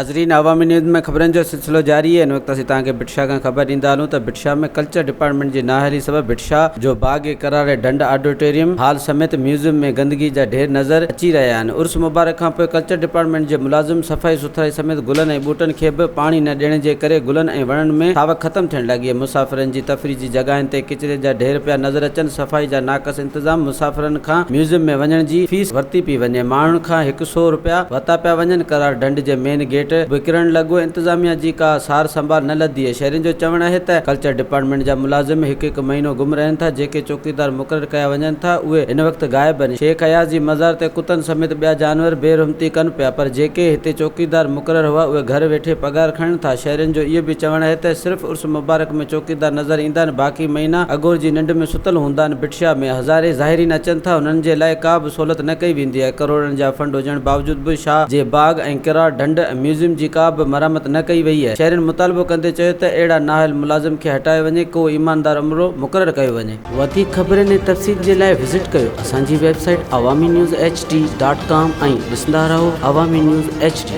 नाज़रीन, अवामी न्यूज़ में ख़बरनि जो सिलसिलो जारी है। इन वक्त असीं तव्हांखे भिटशा खां ख़बर ॾींदा हलूं त भिटशा में कल्चर डिपार्टमेंट जी नाअहली सबबि भिटशा जो बाग करार ढंढ ऑडिटोरियम हॉल समेत म्यूज़ियम में गंदगी जा ढेर नज़र अची रहिया आहिनि। उर्स मुबारक खां पोइ कल्चर डिपार्टमेंट जे मुलाज़िम सफ़ाई सुथराई समेत गुलनि ऐं ॿूटनि खे बि पाणी न ॾियण जे करे गुलनि ऐं वणनि में सावक ख़तमु थियण लॻी आहे। मुसाफ़िरनि जी तफ़रीह जी जॻहियुनि ते किचिरे जा ढेर पिया नज़र अचनि। सफ़ाई जा नाक़स इंतज़ाम, मुसाफ़िरनि खां म्यूज़ियम में वञण जी फीस वरिती पई वञे। माण्हुनि खां 100 रुपया वरिता पिया वञनि। करार ढंढ जे मेन गेट विकिरण लॻो। इंतज़ामिया जी का सार संभाल न लधी आहे। शहरियुनि जो चवणु आहे त कल्चर डिपार्टमेंट जा मुलाज़िम हिकु महीनो गुम रहनि था। जेके चौकीदार मुक़ररु कया वञनि था उहे हिन वक़्तु गाइब आहिनि। शेख अयाज़ जी मज़ार ते कुतनि समेत ॿिया जानवर बेरहमती कनि पिया, पर जेके हिते चौकीदार मुक़ररु हुआ उहे घर वेठे पगार खणनि था। शहरियुनि जो इहो बि चवणु आहे त सिर्फ़ु उर्स मुबारक में चौकीदार नज़र ईंदा आहिनि, बाक़ी महीना अगोर जी निंड में सुतल हूंदा आहिनि। भिटशा में हज़ारे ज़ाहिरीन अचनि था, हुननि जे लाइ का बि सहूलियत न कई वेंदी आहे। करोड़नि जा फंड हुजण बावजूदि बि शाह जे बाग ऐं किरार ढंढ म्यूज़ियम जी का बि मरम्मत न कई वई आहे। शहरियुनि मुतालबो कंदे चयो त अहिड़ा नाअहल मुलाज़िम खे हटायो वञे, को ईमानदार अमरो मुक़ररु कयो वञे। वधीक ख़बरनि ऐं तफ़सील जे लाइ विज़िट कयो असांजी वेबसाइट awamiNewsHD.com ऐं ॾिसंदा रहो अवामी न्यूज़ HD।